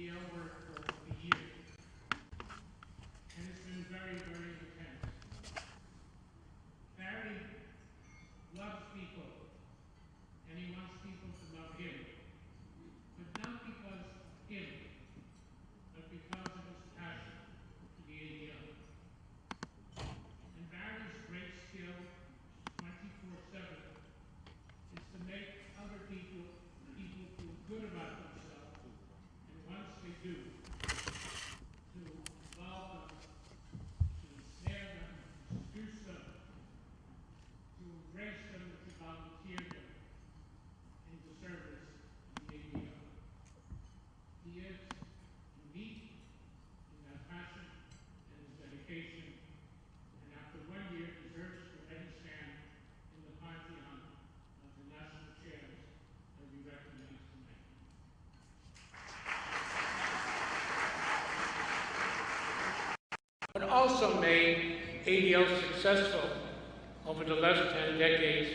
ADL work for a year, and it's been very, very intense. Barry loves people, and he wants people to love him, but not because of him, but because of his passion for the ADL. And Barry's great skill, 24/7, is to make other people feel good about themselves, and once they do, to involve them, to ensnare them, to seduce them, to embrace them, to volunteer them in the service of the ADL. He is unique in that passion and his dedication, and after 1 year deserves to already stand in the pantheon of the national chairs that we recognize tonight. What also made ADL successful over the last 10 decades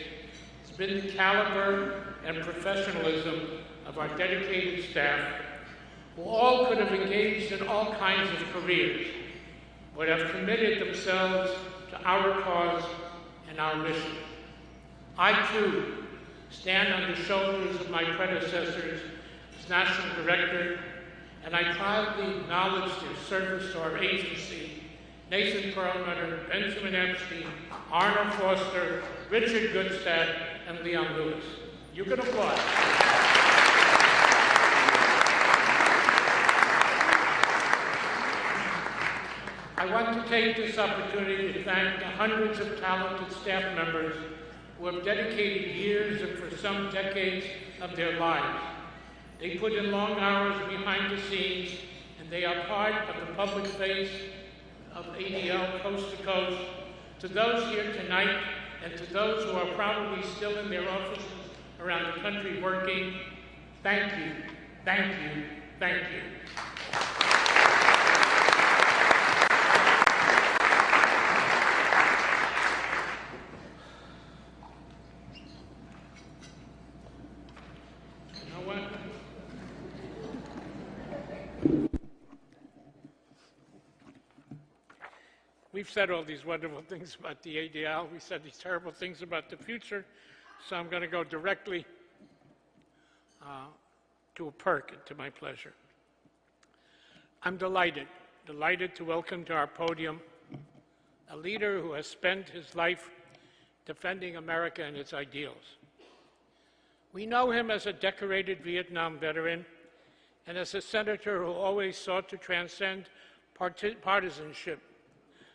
has been the caliber and professionalism of our dedicated staff, who all could have engaged in all kinds of careers, but have committed themselves to our cause and our mission. I, too, stand on the shoulders of my predecessors as National Director, and I proudly acknowledge their service to our agency: Nathan Perlmutter, Benjamin Epstein, Arnold Foster, Richard Goodstadt, and Leon Lewis. You can applaud. I want to take this opportunity to thank the hundreds of talented staff members who have dedicated years and for some decades of their lives. They put in long hours behind the scenes, and they are part of the public face of ADL coast to coast. To those here tonight, and to those who are probably still in their offices around the country working, thank you, thank you, thank you. We've said all these wonderful things about the ADL. We said these terrible things about the future, so I'm going to go directly to a perk and to my pleasure. I'm delighted to welcome to our podium a leader who has spent his life defending America and its ideals. We know him as a decorated Vietnam veteran and as a senator who always sought to transcend partisanship.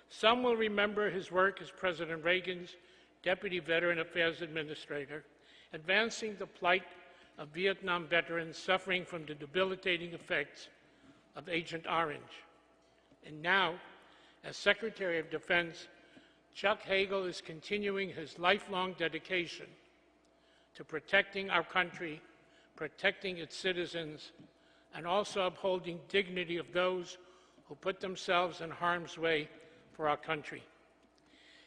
Some will remember his work as President Reagan's Deputy Veteran Affairs Administrator, advancing the plight of Vietnam veterans suffering from the debilitating effects of Agent Orange. And now, as Secretary of Defense, Chuck Hagel is continuing his lifelong dedication to protecting our country, protecting its citizens, and also upholding dignity of those who put themselves in harm's way for our country.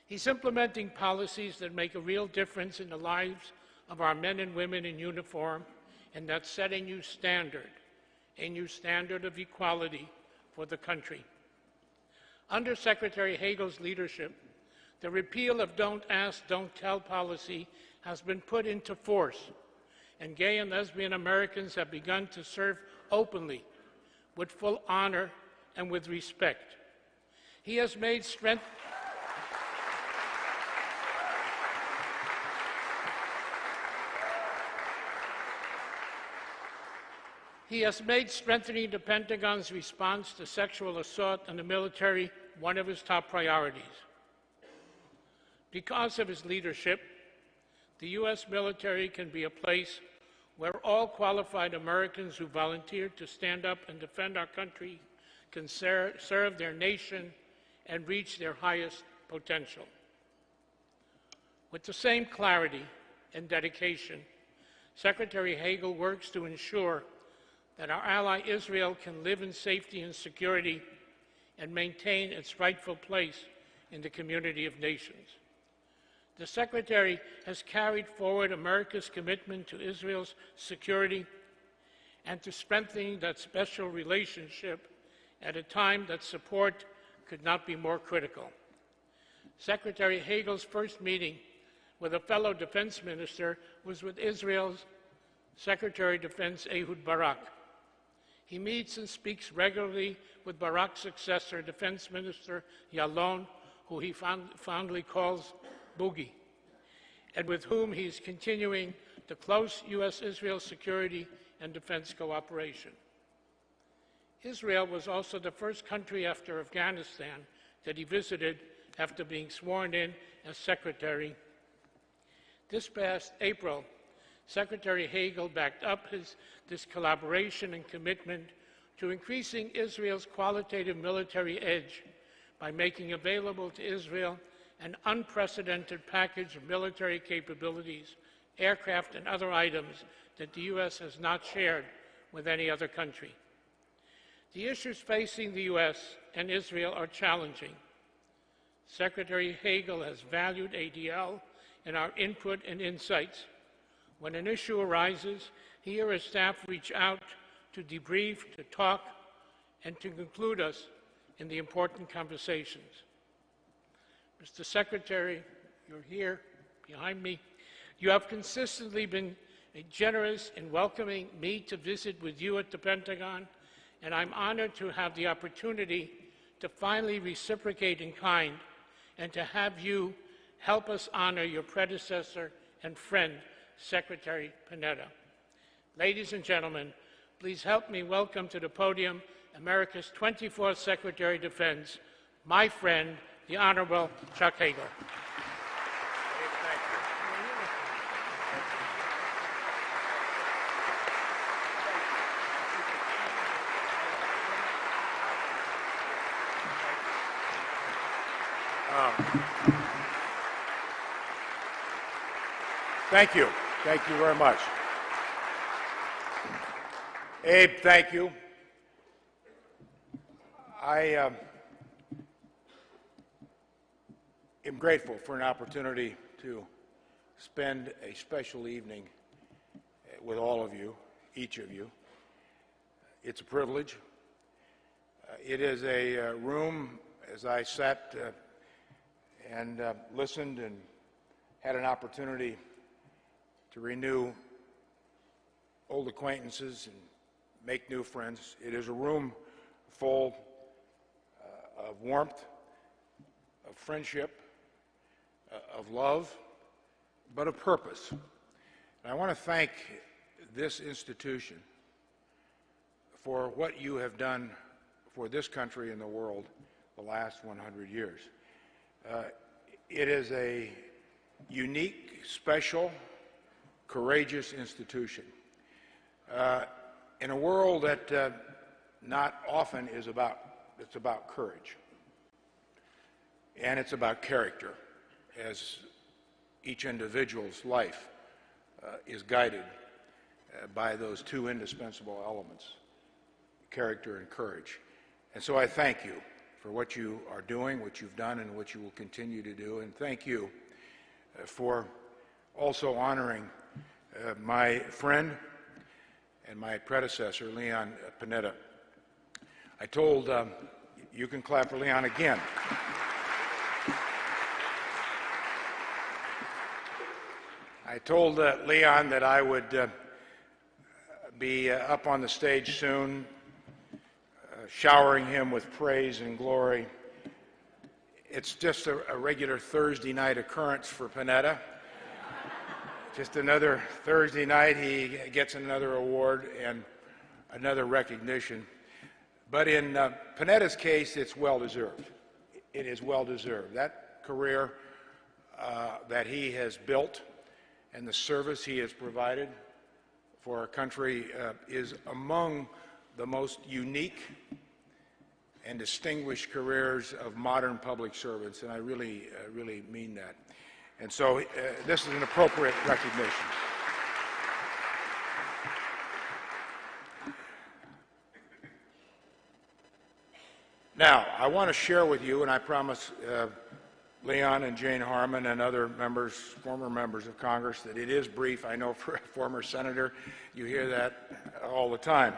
He's implementing policies that make a real difference in the lives of our men and women in uniform, and that set a new standard of equality for the country. Under Secretary Hagel's leadership, the repeal of Don't Ask, Don't Tell policy has been put into force, and gay and lesbian Americans have begun to serve openly, with full honor and with respect. He has made strengthening the Pentagon's response to sexual assault in the military one of his top priorities. Because of his leadership, the U.S. military can be a place where all qualified Americans who volunteer to stand up and defend our country can serve their nation and reach their highest potential. With the same clarity and dedication, Secretary Hagel works to ensure that our ally Israel can live in safety and security and maintain its rightful place in the community of nations. The Secretary has carried forward America's commitment to Israel's security and to strengthening that special relationship at a time that support could not be more critical. Secretary Hagel's first meeting with a fellow defense minister was with Israel's Secretary of Defense Ehud Barak. He meets and speaks regularly with Barak's successor, Defense Minister Yalon, who he fondly calls Boogie, and with whom he is continuing the close U.S.-Israel security and defense cooperation. Israel was also the first country after Afghanistan that he visited after being sworn in as secretary. This past April, Secretary Hagel backed up this collaboration and commitment to increasing Israel's qualitative military edge by making available to Israel an unprecedented package of military capabilities, aircraft, and other items that the U.S. has not shared with any other country. The issues facing the U.S. and Israel are challenging. Secretary Hagel has valued ADL and our input and insights. When an issue arises, he or his staff reach out to debrief, to talk, and to conclude us in the important conversations. Mr. Secretary, you're here behind me. You have consistently been generous in welcoming me to visit with you at the Pentagon, and I'm honored to have the opportunity to finally reciprocate in kind and to have you help us honor your predecessor and friend, Secretary Panetta. Ladies and gentlemen, please help me welcome to the podium America's 24th Secretary of Defense, my friend, the Honorable Chuck Hagel. Thank you. Thank you very much. Abe, thank you. I am grateful for an opportunity to spend a special evening with all of you, each of you. It's a privilege. It is a room, as I sat and listened and had an opportunity to renew old acquaintances and make new friends. It is a room full of warmth, of friendship, of love, but of purpose. And I want to thank this institution for what you have done for this country and the world the last 100 years. It is a unique, special, courageous institution in a world that not often is it's about courage, and it's about character, as each individual's life is guided by those two indispensable elements, character and courage. And so I thank you for what you are doing, what you've done, and what you will continue to do, and thank you for also honoring my friend and my predecessor, Leon Panetta. I told, you can clap for Leon again. I told Leon that I would be up on the stage soon, showering him with praise and glory. It's just a regular Thursday night occurrence for Panetta. Just another Thursday night, he gets another award and another recognition. But in Panetta's case, it's well-deserved. It is well-deserved. That career that he has built and the service he has provided for our country is among the most unique and distinguished careers of modern public servants, and I really mean that. And so this is an appropriate recognition. Now, I want to share with you, and I promise Leon and Jane Harmon and other members, former members of Congress, that it is brief. I know for a former senator, you hear that all the time.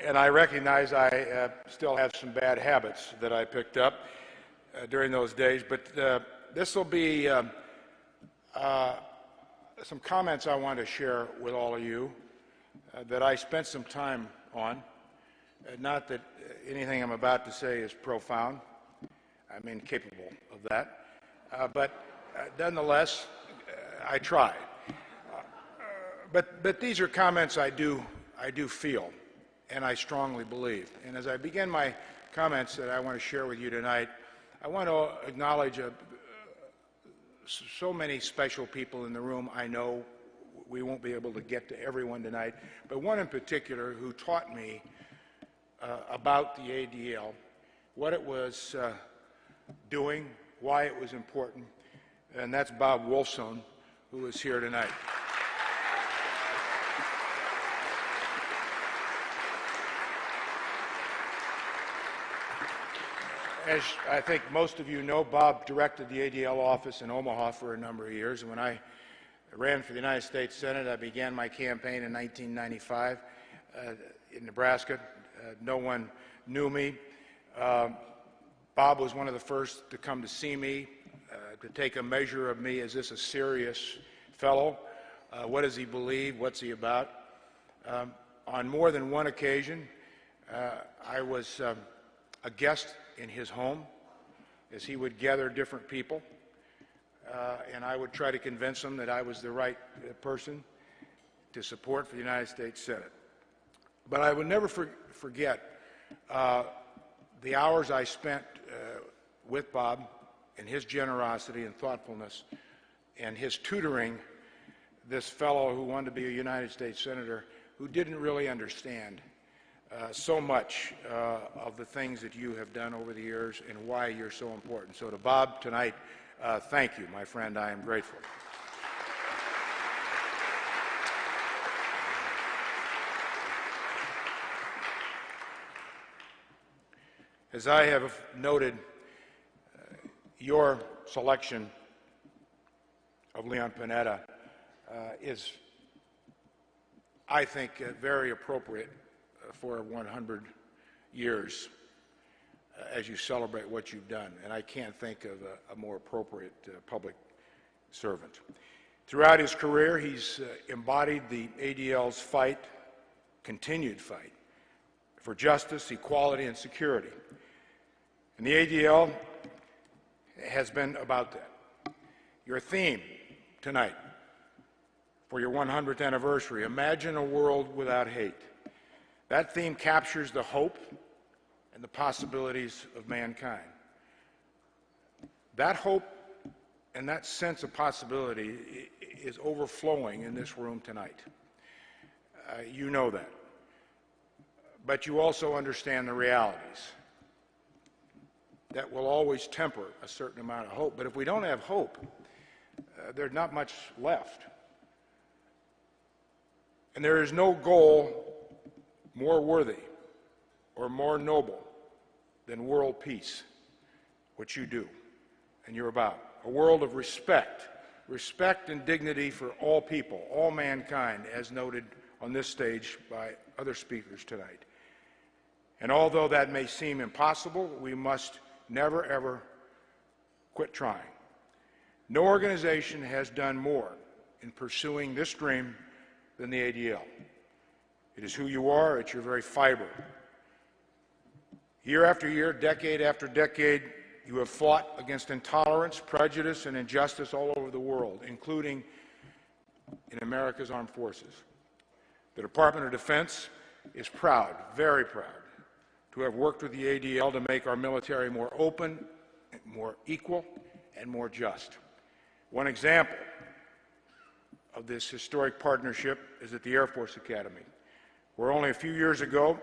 And I recognize I still have some bad habits that I picked up during those days, but this will be some comments I want to share with all of you that I spent some time on. Not that anything I'm about to say is profound. I'm incapable of that. But nonetheless, I try. But these are comments I do feel, and I strongly believe. And as I begin my comments that I want to share with you tonight, I want to acknowledge so many special people in the room. I know we won't be able to get to everyone tonight, but one in particular who taught me about the ADL, what it was doing, why it was important, and that's Bob Wolfson, who is here tonight. As I think most of you know, Bob directed the ADL office in Omaha for a number of years. And when I ran for the United States Senate, I began my campaign in 1995 in Nebraska. No one knew me. Bob was one of the first to come to see me, to take a measure of me. Is this a serious fellow? What does he believe? What's he about? On more than one occasion, I was a guest in his home as he would gather different people, and I would try to convince him that I was the right person to support for the United States Senate. But I would never forget the hours I spent with Bob and his generosity and thoughtfulness and his tutoring this fellow who wanted to be a United States Senator who didn't really understand so much of the things that you have done over the years and why you're so important. So to Bob tonight, thank you, my friend. I am grateful. As I have noted, your selection of Leon Panetta is, I think, very appropriate for 100 years as you celebrate what you've done. And I can't think of a more appropriate public servant. Throughout his career, he's embodied the ADL's fight, continued fight, for justice, equality, and security. And the ADL has been about that. Your theme tonight for your 100th anniversary, Imagine a World Without Hate. That theme captures the hope and the possibilities of mankind. That hope and that sense of possibility is overflowing in this room tonight. You know that. But you also understand the realities that will always temper a certain amount of hope. But if we don't have hope, there's not much left. And there is no goal more worthy or more noble than world peace, which you do and you're about. A world of respect and dignity for all people, all mankind, as noted on this stage by other speakers tonight. And although that may seem impossible, we must never, ever quit trying. No organization has done more in pursuing this dream than the ADL. It is who you are, it's your very fiber. Year after year, decade after decade, you have fought against intolerance, prejudice, and injustice all over the world, including in America's armed forces. The Department of Defense is proud, very proud, to have worked with the ADL to make our military more open, more equal, and more just. One example of this historic partnership is at the Air Force Academy, where only a few years ago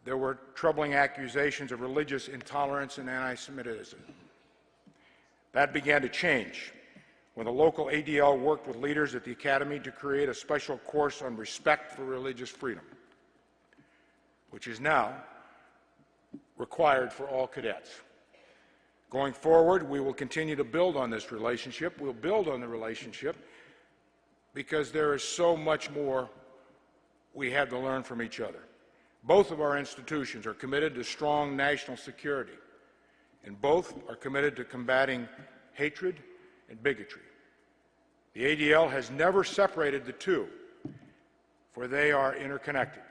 there were troubling accusations of religious intolerance and anti-Semitism. That began to change when the local ADL worked with leaders at the Academy to create a special course on respect for religious freedom, which is now required for all cadets. Going forward, we will continue to build on this relationship. We'll build on the relationship because there is so much more we have to learn from each other. Both of our institutions are committed to strong national security, and both are committed to combating hatred and bigotry. The ADL has never separated the two, for they are interconnected.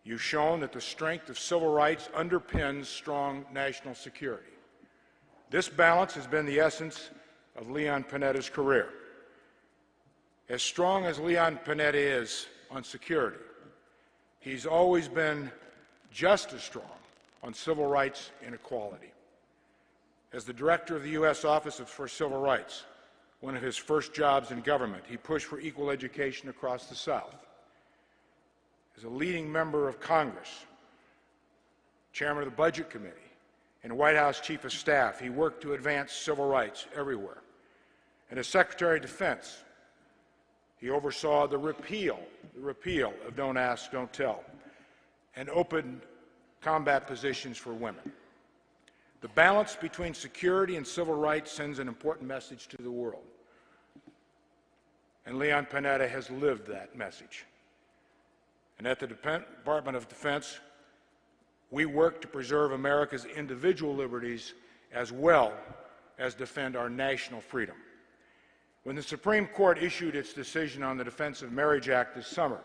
You've shown that the strength of civil rights underpins strong national security. This balance has been the essence of Leon Panetta's career. As strong as Leon Panetta is on security, he's always been just as strong on civil rights and equality. As the director of the U.S. Office for Civil Rights, one of his first jobs in government, he pushed for equal education across the South. As a leading member of Congress, chairman of the Budget Committee, and White House Chief of Staff, he worked to advance civil rights everywhere. And as Secretary of Defense, he oversaw the repeal of Don't Ask, Don't Tell, and opened combat positions for women. The balance between security and civil rights sends an important message to the world. And Leon Panetta has lived that message. And at the Department of Defense, we work to preserve America's individual liberties as well as defend our national freedom. When the Supreme Court issued its decision on the Defense of Marriage Act this summer,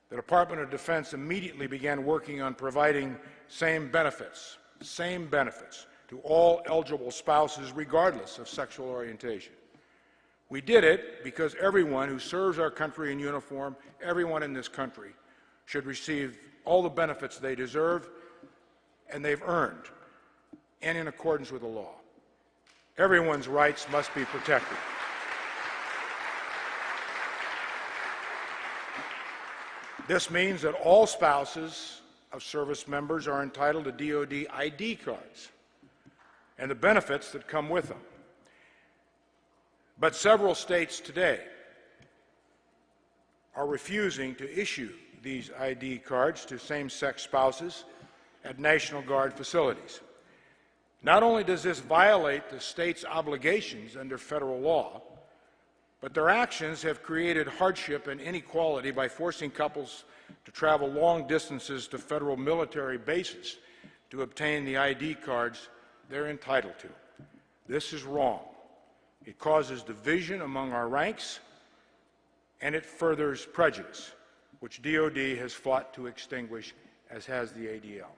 the Department of Defense immediately began working on providing same benefits to all eligible spouses regardless of sexual orientation. We did it because everyone who serves our country in uniform, everyone in this country, should receive all the benefits they deserve and they've earned, and in accordance with the law. Everyone's rights must be protected. This means that all spouses of service members are entitled to DOD ID cards and the benefits that come with them. But several states today are refusing to issue these ID cards to same-sex spouses at National Guard facilities. Not only does this violate the state's obligations under federal law, but their actions have created hardship and inequality by forcing couples to travel long distances to federal military bases to obtain the ID cards they're entitled to. This is wrong. It causes division among our ranks, and it furthers prejudice, which DOD has fought to extinguish, as has the ADL.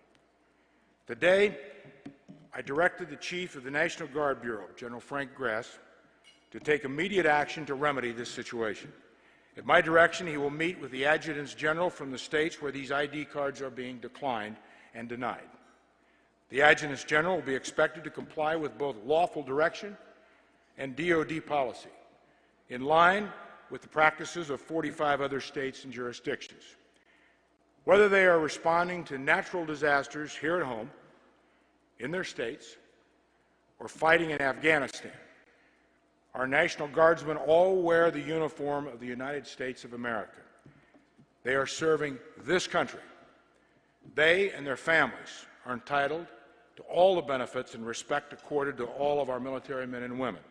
Today, I directed the Chief of the National Guard Bureau, General Frank Grass, to take immediate action to remedy this situation. At my direction, he will meet with the adjutants general from the states where these ID cards are being declined and denied. The adjutants general will be expected to comply with both lawful direction and DOD policy, in line with the practices of 45 other states and jurisdictions. Whether they are responding to natural disasters here at home, in their states, or fighting in Afghanistan, our National Guardsmen all wear the uniform of the United States of America. They are serving this country. They and their families are entitled to all the benefits and respect accorded to all of our military men and women.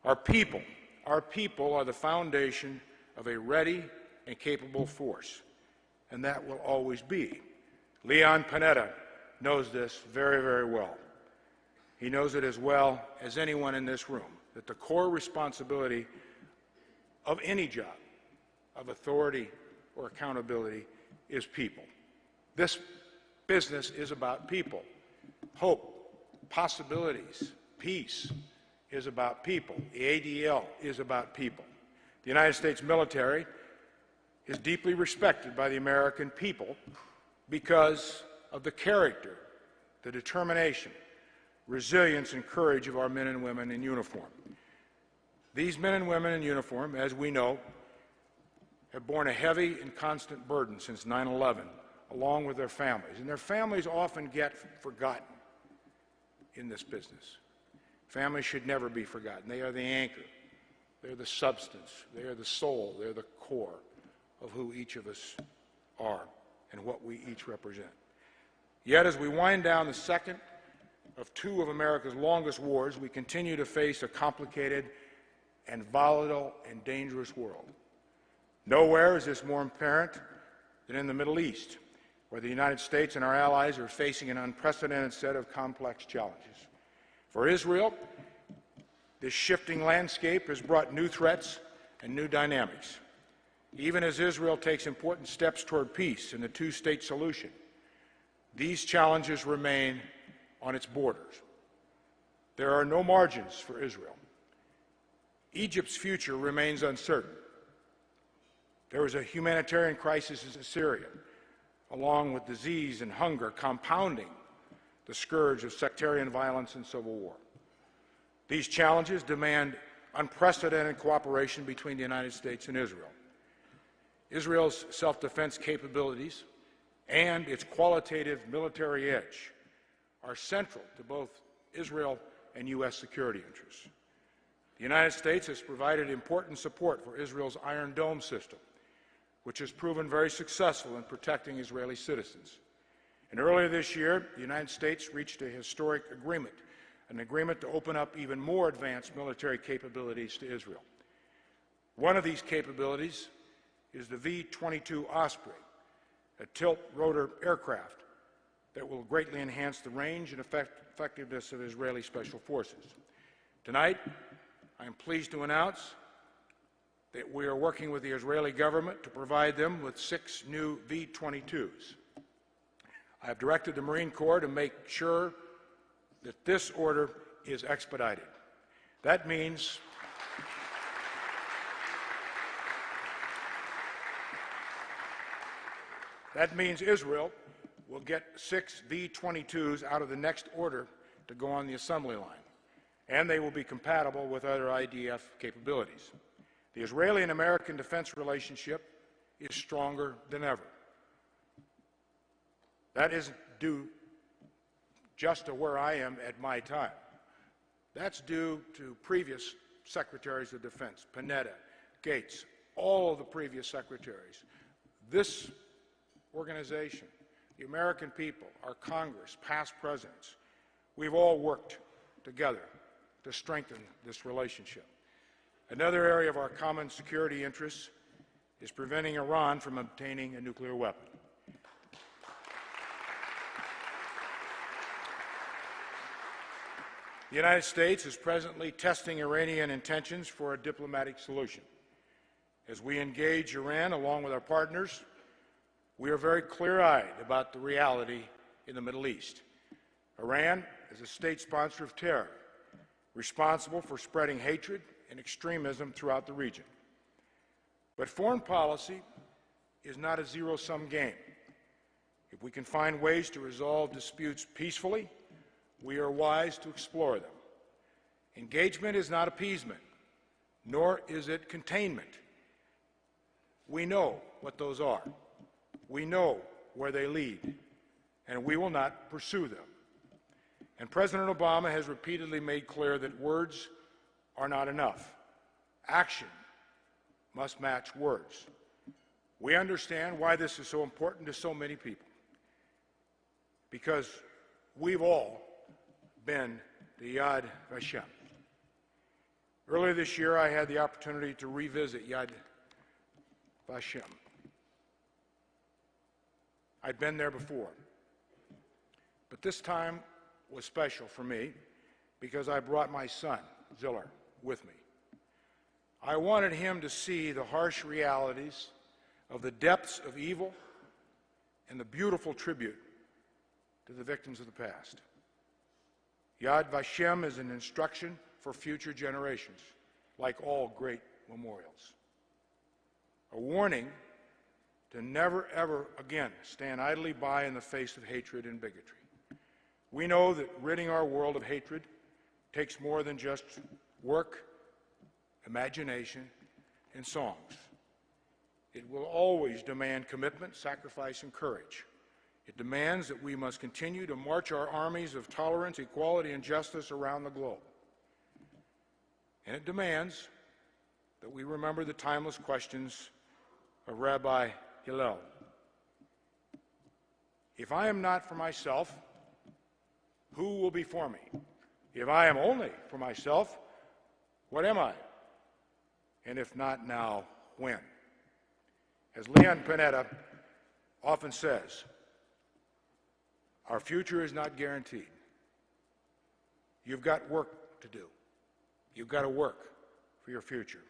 Our people are the foundation of a ready and capable force, and that will always be. Leon Panetta knows this very, very well. He knows it as well as anyone in this room, that the core responsibility of any job of authority or accountability is people. This business is about people. Hope, possibilities, peace is about people. The ADL is about people. The United States military is deeply respected by the American people because of the character, the determination, resilience, and courage of our men and women in uniform. These men and women in uniform, as we know, have borne a heavy and constant burden since 9/11, along with their families. And their families often get forgotten in this business. Families should never be forgotten. They are the anchor. They're the substance. They are the soul. They're the core of who each of us are and what we each represent. Yet, as we wind down the second of two of America's longest wars, we continue to face a complicated and volatile and dangerous world. Nowhere is this more apparent than in the Middle East, where the United States and our allies are facing an unprecedented set of complex challenges. For Israel, this shifting landscape has brought new threats and new dynamics. Even as Israel takes important steps toward peace and the two-state solution, these challenges remain on its borders. There are no margins for Israel. Egypt's future remains uncertain. There is a humanitarian crisis in Syria, along with disease and hunger compounding the scourge of sectarian violence and civil war. These challenges demand unprecedented cooperation between the United States and Israel. Israel's self-defense capabilities and its qualitative military edge are central to both Israel and U.S. security interests. The United States has provided important support for Israel's Iron Dome system, which has proven very successful in protecting Israeli citizens. And earlier this year, the United States reached a historic agreement, an agreement to open up even more advanced military capabilities to Israel. One of these capabilities is the V-22 Osprey, a tilt-rotor aircraft that will greatly enhance the range and effectiveness of Israeli special forces. Tonight, I am pleased to announce that we are working with the Israeli government to provide them with 6 new V-22s. I have directed the Marine Corps to make sure that this order is expedited. That means Israel will get 6 V-22s out of the next order to go on the assembly line, and they will be compatible with other IDF capabilities. The Israeli and American defense relationship is stronger than ever. That isn't due just to where I am at my time. That's due to previous secretaries of defense, Panetta, Gates, all of the previous secretaries. This organization, the American people, our Congress, past presidents, we've all worked together to strengthen this relationship. Another area of our common security interests is preventing Iran from obtaining a nuclear weapon. The United States is presently testing Iranian intentions for a diplomatic solution. As we engage Iran along with our partners, we are very clear-eyed about the reality in the Middle East. Iran is a state sponsor of terror, responsible for spreading hatred and extremism throughout the region. But foreign policy is not a zero-sum game. If we can find ways to resolve disputes peacefully, we are wise to explore them. Engagement is not appeasement, nor is it containment. We know what those are. We know where they lead, and we will not pursue them. And President Obama has repeatedly made clear that words are not enough. Action must match words. We understand why this is so important to so many people, because we've all been to Yad Vashem. Earlier this year, I had the opportunity to revisit Yad Vashem. I'd been there before, but this time was special for me because I brought my son, Ziller, with me. I wanted him to see the harsh realities of the depths of evil and the beautiful tribute to the victims of the past. Yad Vashem is an instruction for future generations, like all great memorials. A warning to never, ever again stand idly by in the face of hatred and bigotry. We know that ridding our world of hatred takes more than just work, imagination, and songs. It will always demand commitment, sacrifice, and courage. It demands that we must continue to march our armies of tolerance, equality, and justice around the globe. And it demands that we remember the timeless questions of Rabbi Hillel. If I am not for myself, Who will be for me? If I am only for myself, what am I? And if not now, when? As Leon Panetta often says, our future is not guaranteed. You've got work to do. You've got to work for your future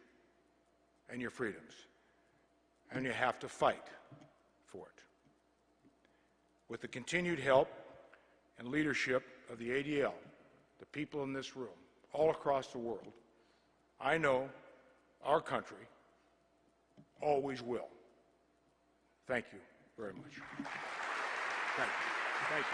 and your freedoms. And you have to fight for it. With the continued help and leadership of the ADL, the people in this room, all across the world, I know our country always will. Thank you very much. Thank you. Thank you.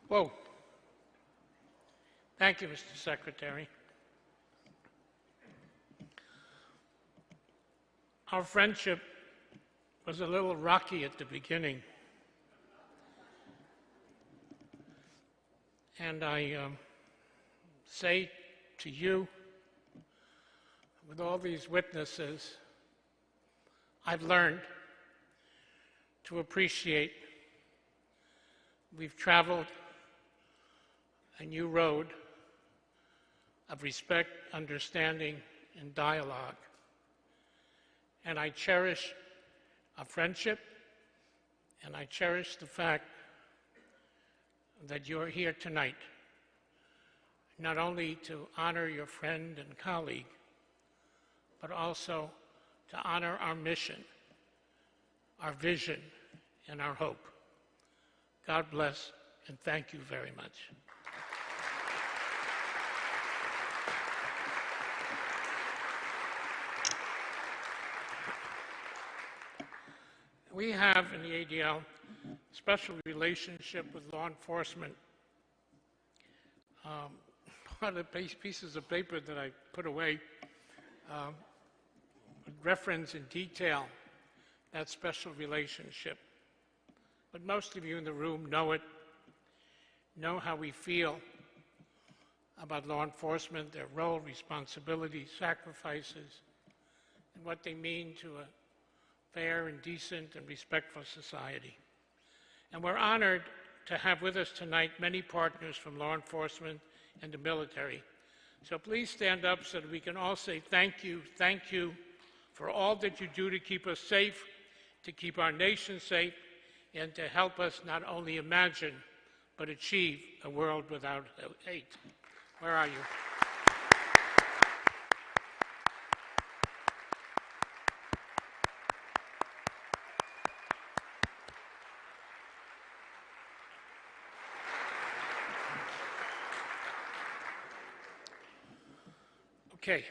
Whoa. Thank you, Mr. Secretary. Our friendship was a little rocky at the beginning. And I say to you, with all these witnesses, I've learned to appreciate. We've traveled a new road of respect, understanding, and dialogue. And I cherish our friendship, and I cherish the fact that you're here tonight, not only to honor your friend and colleague, but also to honor our mission, our vision, and our hope. God bless, and thank you very much. We have in the ADL a special relationship with law enforcement. One of the pieces of paper that I put away reference in detail that special relationship. But most of you in the room know it, know how we feel about law enforcement, their role, responsibilities, sacrifices, and what they mean to a fair and decent and respectful society. And we're honored to have with us tonight many partners from law enforcement and the military. So please stand up so that we can all say thank you for all that you do to keep us safe, to keep our nation safe, and to help us not only imagine, but achieve a world without hate. Where are you? Okay.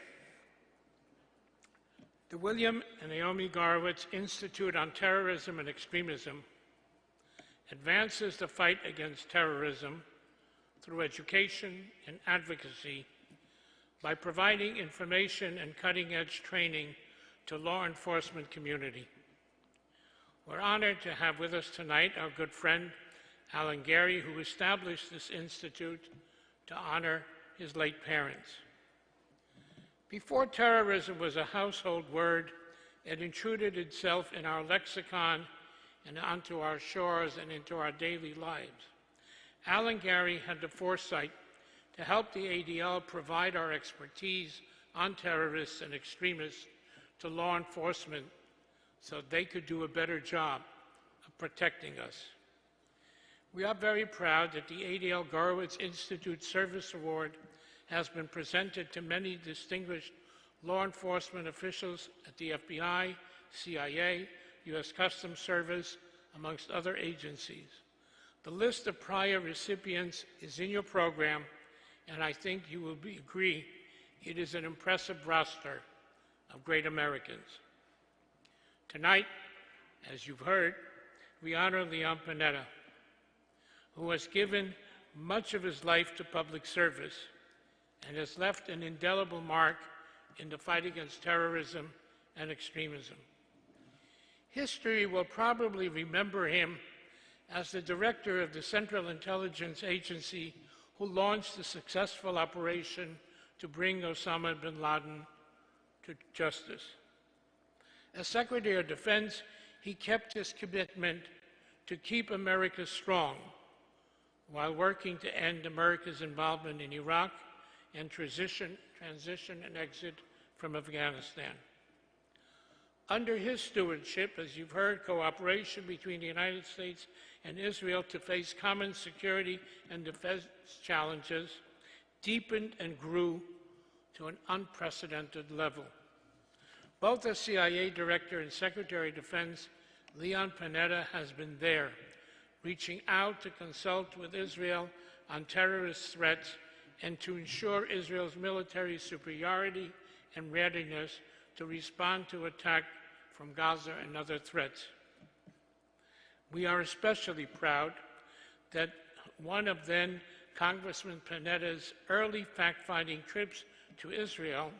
The William and Naomi Garowitz Institute on Terrorism and Extremism advances the fight against terrorism through education and advocacy by providing information and cutting-edge training to law enforcement community. We're honored to have with us tonight our good friend, Alan Gary, who established this institute to honor his late parents. Before terrorism was a household word, it intruded itself in our lexicon and onto our shores and into our daily lives. Alan Gary had the foresight to help the ADL provide our expertise on terrorists and extremists to law enforcement so they could do a better job of protecting us. We are very proud that the ADL Garowitz Institute Service Award has been presented to many distinguished law enforcement officials at the FBI, CIA, U.S. Customs Service, amongst other agencies. The list of prior recipients is in your program, and I think you will agree it is an impressive roster of great Americans. Tonight, as you've heard, we honor Leon Panetta, who has given much of his life to public service and has left an indelible mark in the fight against terrorism and extremism. History will probably remember him as the director of the Central Intelligence Agency who launched the successful operation to bring Osama bin Laden to justice. As Secretary of Defense, he kept his commitment to keep America strong while working to end America's involvement in Iraq and transition and exit from Afghanistan. Under his stewardship, as you've heard, cooperation between the United States and Israel to face common security and defense challenges deepened and grew to an unprecedented level. Both as CIA Director and Secretary of Defense, Leon Panetta has been there, reaching out to consult with Israel on terrorist threats and to ensure Israel's military superiority and readiness to respond to attack from Gaza and other threats. We are especially proud that one of then Congressman Panetta's early fact-finding trips to Israel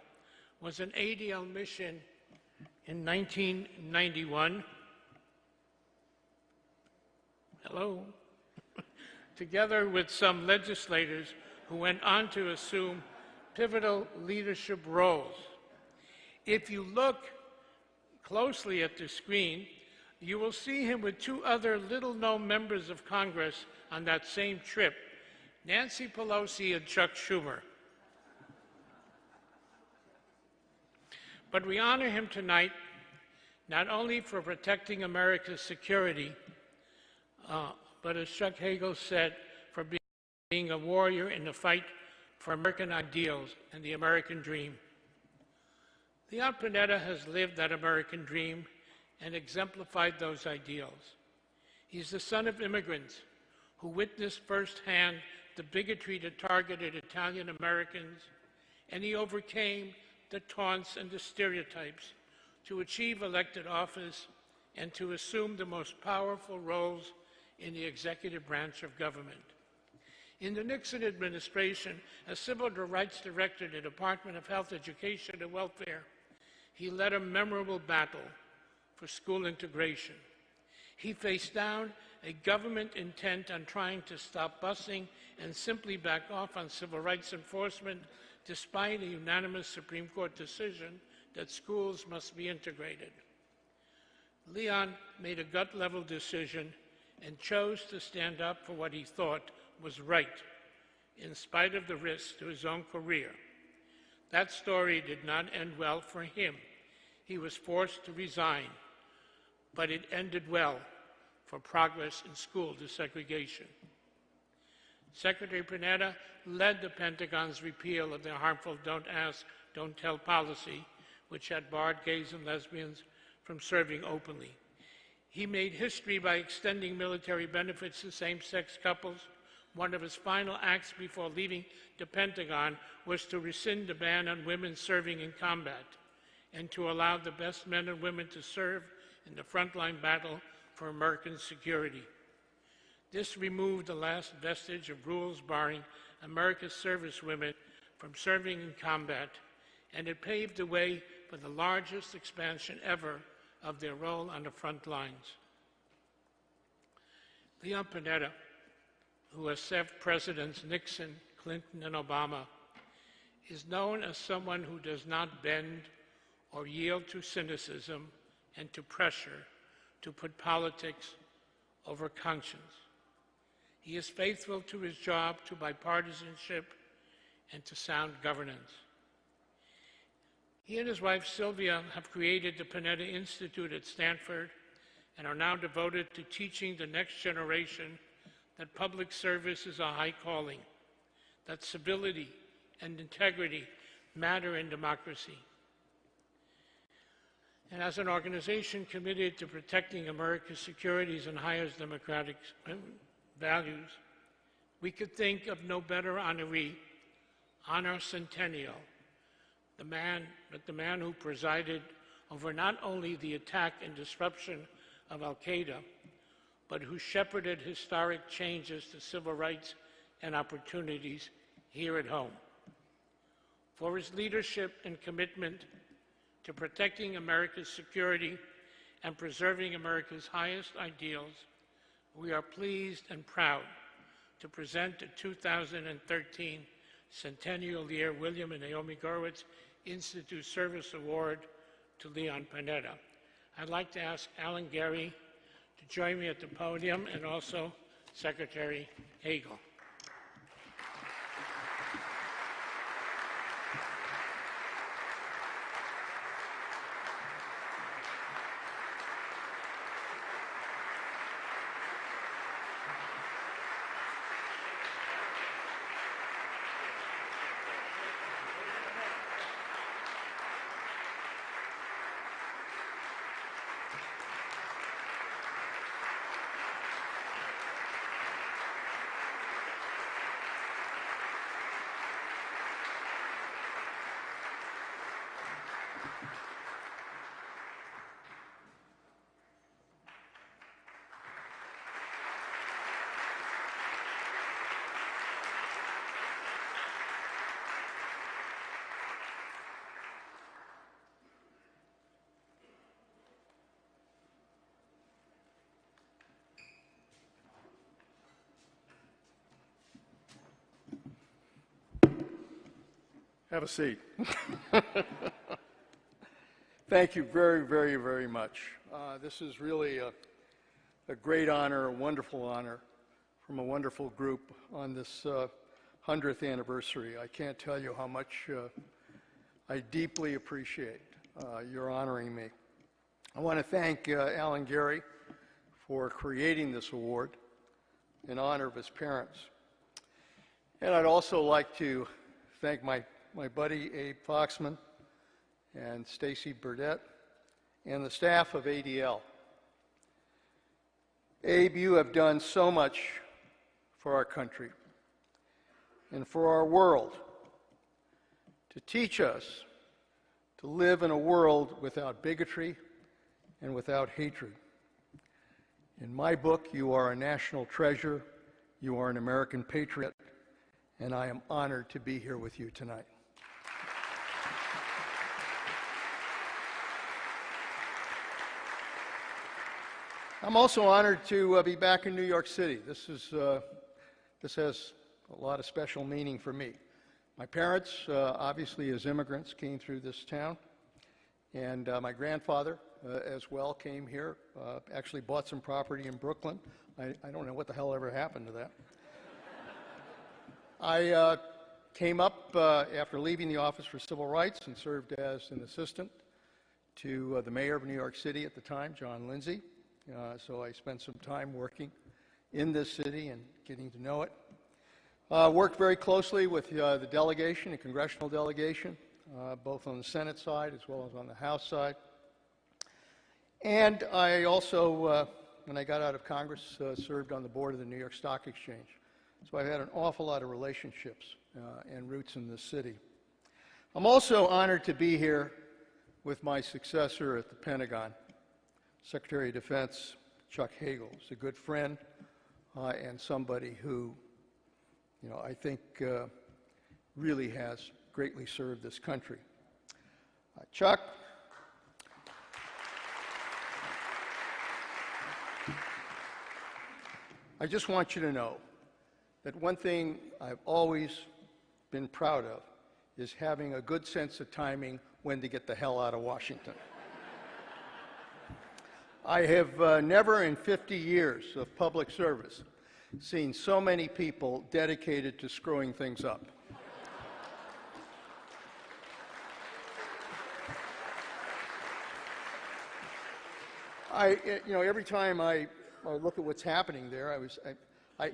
was an ADL mission in 1991. Hello? Together with some legislators who went on to assume pivotal leadership roles. If you look closely at the screen, you will see him with two other little-known members of Congress on that same trip, Nancy Pelosi and Chuck Schumer. But we honor him tonight not only for protecting America's security, but as Chuck Hagel said, for being a warrior in the fight for American ideals and the American dream. Leon Panetta has lived that American dream and exemplified those ideals. He's the son of immigrants who witnessed firsthand the bigotry that targeted Italian Americans, and he overcame the taunts and the stereotypes to achieve elected office and to assume the most powerful roles in the executive branch of government. In the Nixon administration, as Civil Rights Director of the Department of Health, Education, and Welfare, he led a memorable battle for school integration. He faced down a government intent on trying to stop busing and simply back off on civil rights enforcement, despite a unanimous Supreme Court decision that schools must be integrated. Leon made a gut-level decision and chose to stand up for what he thought was right, in spite of the risk to his own career. That story did not end well for him. He was forced to resign, but it ended well for progress in school desegregation. Secretary Panetta led the Pentagon's repeal of the harmful Don't Ask, Don't Tell policy, which had barred gays and lesbians from serving openly. He made history by extending military benefits to same-sex couples. One of his final acts before leaving the Pentagon was to rescind the ban on women serving in combat and to allow the best men and women to serve in the frontline battle for American security. This removed the last vestige of rules barring America's servicewomen from serving in combat, and it paved the way for the largest expansion ever of their role on the front lines. Leon Panetta, who has served Presidents Nixon, Clinton, and Obama, is known as someone who does not bend or yield to cynicism and to pressure to put politics over conscience. He is faithful to his job, to bipartisanship, and to sound governance. He and his wife Sylvia have created the Panetta Institute at Stanford and are now devoted to teaching the next generation that public service is a high calling, that civility and integrity matter in democracy. And as an organization committed to protecting America's securities and highest democratic values, we could think of no better honoree on our centennial, the man who presided over not only the attack and disruption of Al-Qaeda, but who shepherded historic changes to civil rights and opportunities here at home. For his leadership and commitment, to protecting America's security and preserving America's highest ideals, we are pleased and proud to present the 2013 Centennial Year William and Naomi Gorwitz Institute Service Award to Leon Panetta. I'd like to ask Alan Gary to join me at the podium, and also Secretary Hagel. Have a seat. Thank you very, very, very much. This is really a great honor, a wonderful honor from a wonderful group on this 100th anniversary. I can't tell you how much I deeply appreciate your honoring me. I want to thank Alan Gary for creating this award in honor of his parents. And I'd also like to thank my buddy Abe Foxman and Stacy Burdett and the staff of ADL. Abe, you have done so much for our country and for our world to teach us to live in a world without bigotry and without hatred. In my book, you are a national treasure, you are an American patriot, and I am honored to be here with you tonight. I'm also honored to be back in New York City. This has a lot of special meaning for me. My parents, obviously as immigrants, came through this town, and my grandfather as well came here, actually bought some property in Brooklyn. I don't know what the hell ever happened to that. I came up after leaving the Office for Civil Rights and served as an assistant to the mayor of New York City at the time, John Lindsay. So I spent some time working in this city and getting to know it. Worked very closely with the delegation, the congressional delegation, both on the Senate side as well as on the House side. And I also, when I got out of Congress, served on the board of the New York Stock Exchange. So I've had an awful lot of relationships and roots in this city. I'm also honored to be here with my successor at the Pentagon, Secretary of Defense Chuck Hagel. He's a good friend and somebody who, I think really has greatly served this country. Chuck, I just want you to know that one thing I've always been proud of is having a good sense of timing when to get the hell out of Washington. I have never in 50 years of public service seen so many people dedicated to screwing things up. Every time I look at what's happening there, I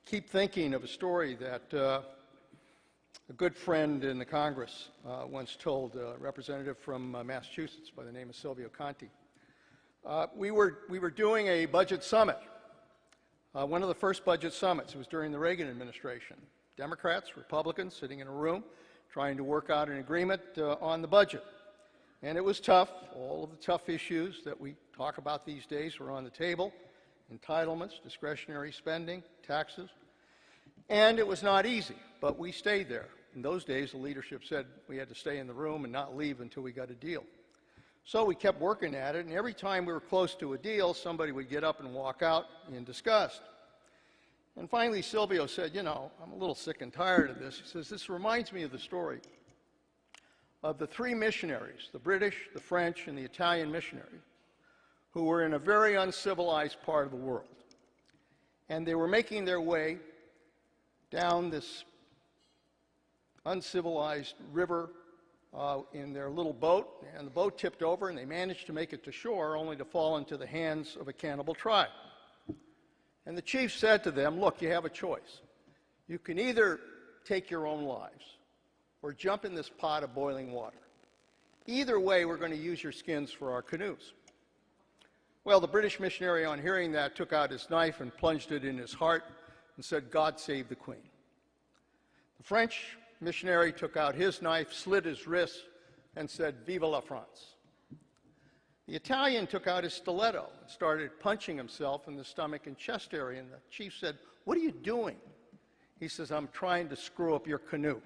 keep thinking of a story that a good friend in the Congress once told a representative from Massachusetts by the name of Silvio Conti. We were doing a budget summit, one of the first budget summits. It was during the Reagan administration. Democrats, Republicans sitting in a room trying to work out an agreement on the budget. And it was tough. All of the tough issues that we talk about these days were on the table: entitlements, discretionary spending, taxes. And it was not easy, but we stayed there. In those days, the leadership said we had to stay in the room and not leave until we got a deal. So we kept working at it, and every time we were close to a deal, somebody would get up and walk out in disgust. And finally, Silvio said, you know, I'm a little sick and tired of this. He says, this reminds me of the story of the three missionaries, the British, the French, and the Italian missionaries, who were in a very uncivilized part of the world. And they were making their way down this uncivilized river in their little boat, and the boat tipped over, and they managed to make it to shore, only to fall into the hands of a cannibal tribe. And the chief said to them, look, you have a choice. You can either take your own lives or jump in this pot of boiling water. Either way, we're going to use your skins for our canoes. Well, the British missionary, on hearing that, took out his knife and plunged it in his heart and said, God save the Queen. The French missionary took out his knife, slit his wrist, and said, Vive la France. The Italian took out his stiletto and started punching himself in the stomach and chest area, and the chief said, what are you doing? He says, I'm trying to screw up your canoe.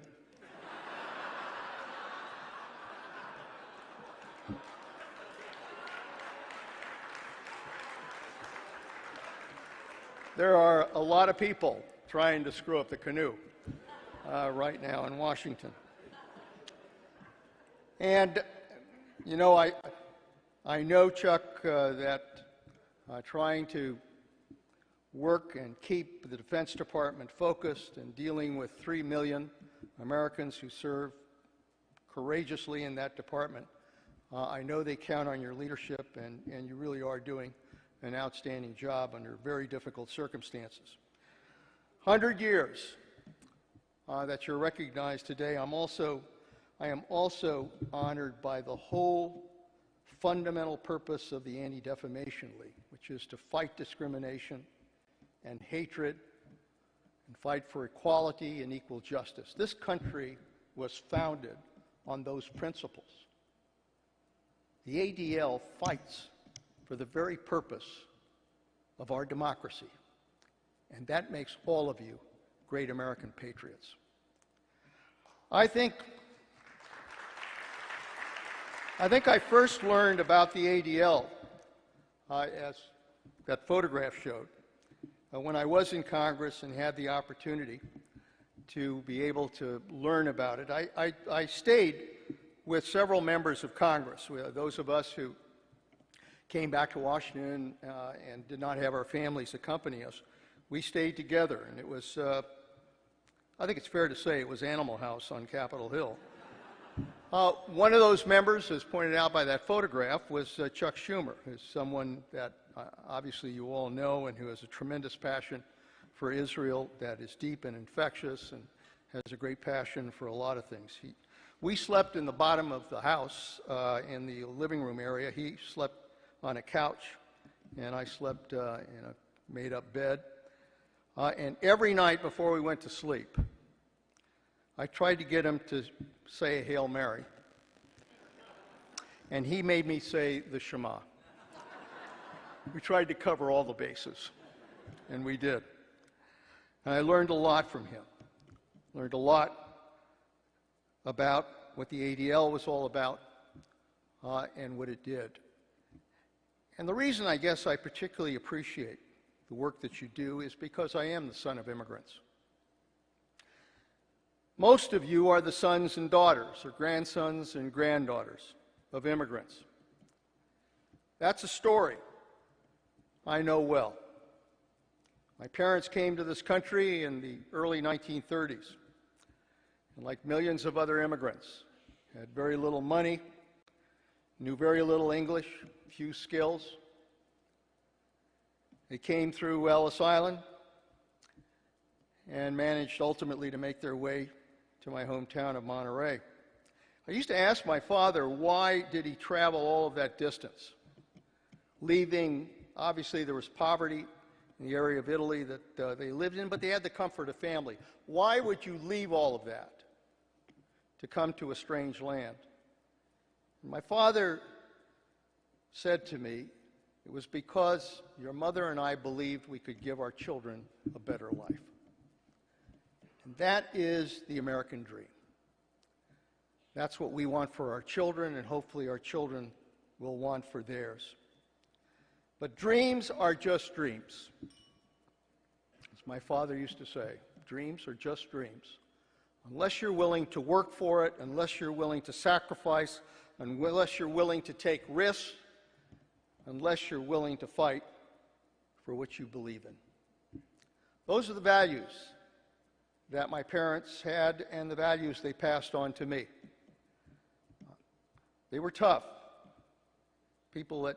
There are a lot of people trying to screw up the canoe right now in Washington. And, you know, I know, Chuck, that trying to work and keep the Defense Department focused and dealing with 3 million Americans who serve courageously in that department, I know they count on your leadership, and you really are doing an outstanding job under very difficult circumstances. 100 years that you're recognized today. I am also honored by the whole fundamental purpose of the Anti-Defamation League, which is to fight discrimination and hatred and fight for equality and equal justice. This country was founded on those principles. The ADL fights for the very purpose of our democracy, and that makes all of you great American patriots. I think I first learned about the ADL, as that photograph showed, when I was in Congress and had the opportunity to be able to learn about it. I stayed with several members of Congress, those of us who came back to Washington and did not have our families accompany us. We stayed together, and it was, I think it's fair to say, it was Animal House on Capitol Hill. One of those members, as pointed out by that photograph, was Chuck Schumer, who's someone that obviously you all know and who has a tremendous passion for Israel that is deep and infectious and has a great passion for a lot of things. We slept in the bottom of the house in the living room area. He slept on a couch, and I slept in a made-up bed. And every night before we went to sleep, I tried to get him to say a Hail Mary, and he made me say the Shema. We tried to cover all the bases, and we did. And I learned a lot from him. Learned a lot about what the ADL was all about and what it did. And the reason I guess I particularly appreciate the work that you do is because I am the son of immigrants. Most of you are the sons and daughters or grandsons and granddaughters of immigrants. That's a story I know well. My parents came to this country in the early 1930s, and like millions of other immigrants, had very little money, knew very little English, few skills. They came through Ellis Island and managed ultimately to make their way to my hometown of Monterey. I used to ask my father, why did he travel all of that distance? Leaving, obviously there was poverty in the area of Italy that they lived in, but they had the comfort of family. Why would you leave all of that to come to a strange land? And my father said to me, it was because your mother and I believed we could give our children a better life. And that is the American dream. That's what we want for our children, and hopefully our children will want for theirs. But dreams are just dreams. As my father used to say, dreams are just dreams. Unless you're willing to work for it, unless you're willing to sacrifice, unless you're willing to take risks, unless you're willing to fight for what you believe in. Those are the values that my parents had and the values they passed on to me. They were tough. People that,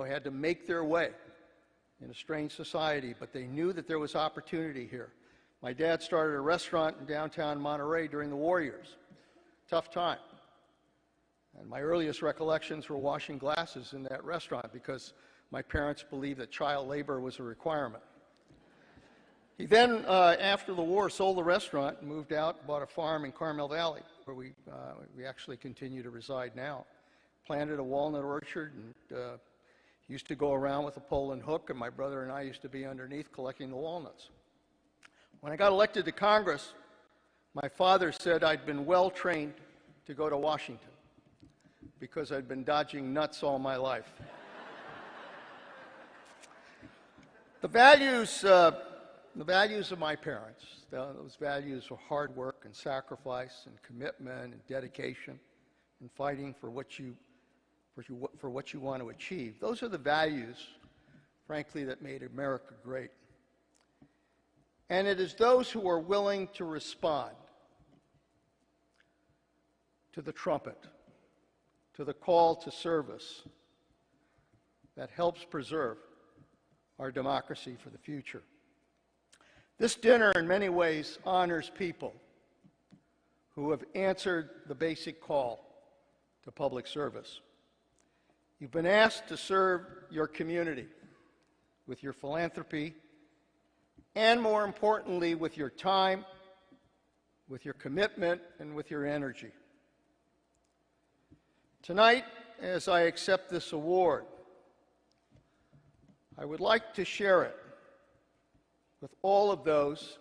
had to make their way in a strange society, but they knew that there was opportunity here. My dad started a restaurant in downtown Monterey during the war years. Tough time. And my earliest recollections were washing glasses in that restaurant because my parents believed that child labor was a requirement. He then, after the war, sold the restaurant and moved out, bought a farm in Carmel Valley, where we actually continue to reside now. Planted a walnut orchard and used to go around with a pole and hook, and my brother and I used to be underneath collecting the walnuts. When I got elected to Congress, my father said I'd been well trained to go to Washington because I'd been dodging nuts all my life. The values of my parents, those values of hard work and sacrifice and commitment and dedication and fighting for what you want to achieve, those are the values, frankly, that made America great. And it is those who are willing to respond to the trumpet, to the call to service, that helps preserve our democracy for the future. This dinner, in many ways, honors people who have answered the basic call to public service. You've been asked to serve your community with your philanthropy, and more importantly, with your time, with your commitment, and with your energy. Tonight, as I accept this award, I would like to share it with all of those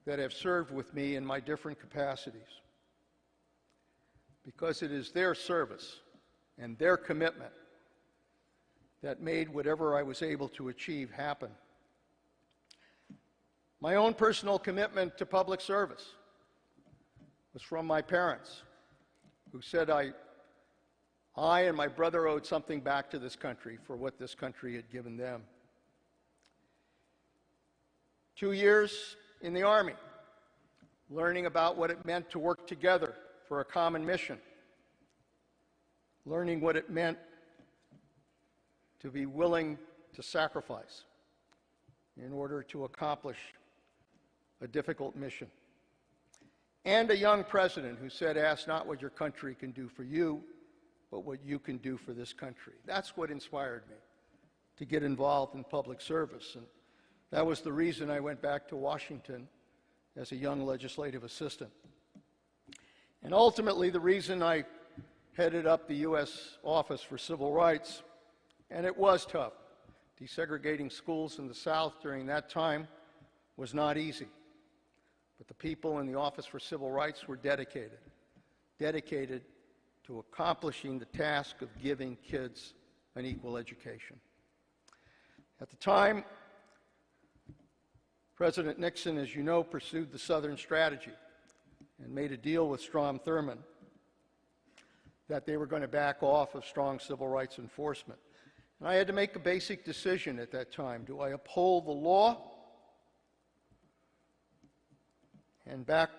that have served with me in my different capacities, because it is their service and their commitment that made whatever I was able to achieve happen. My own personal commitment to public service was from my parents, who said I and my brother owed something back to this country for what this country had given them. 2 years in the Army, learning about what it meant to work together for a common mission, learning what it meant to be willing to sacrifice in order to accomplish a difficult mission. And a young president who said, ask not what your country can do for you, but what you can do for this country. That's what inspired me to get involved in public service. And that was the reason I went back to Washington as a young legislative assistant. And ultimately, the reason I headed up the U.S. Office for Civil Rights, and it was tough. Desegregating schools in the South during that time was not easy. But the people in the Office for Civil Rights were dedicated to accomplishing the task of giving kids an equal education. At the time, President Nixon, as you know, pursued the Southern strategy and made a deal with Strom Thurmond that they were going to back off of strong civil rights enforcement. And I had to make a basic decision at that time. Do I uphold the law and back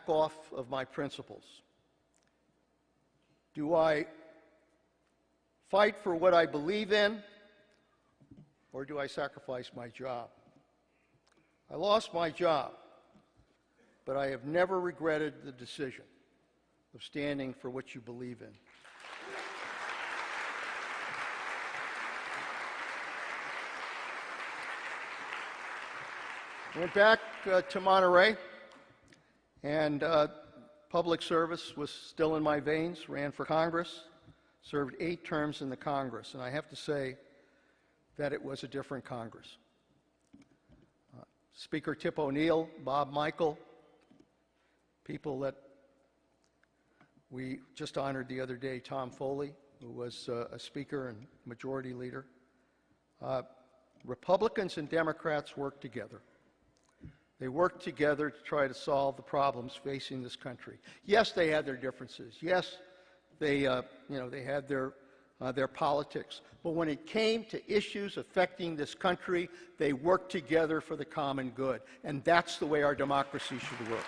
off of my principles? Do I fight for what I believe in, or do I sacrifice my job? I lost my job, but I have never regretted the decision of standing for what you believe in. Went back to Monterey, and public service was still in my veins, ran for Congress, served 8 terms in the Congress, and I have to say that it was a different Congress. Speaker Tip O'Neill, Bob Michel, people that we just honored the other day, Tom Foley, who was a speaker and majority leader. Republicans and Democrats worked together. They worked together to try to solve the problems facing this country. Yes, they had their differences. Yes, they had their politics. But when it came to issues affecting this country, they worked together for the common good. And that's the way our democracy should work.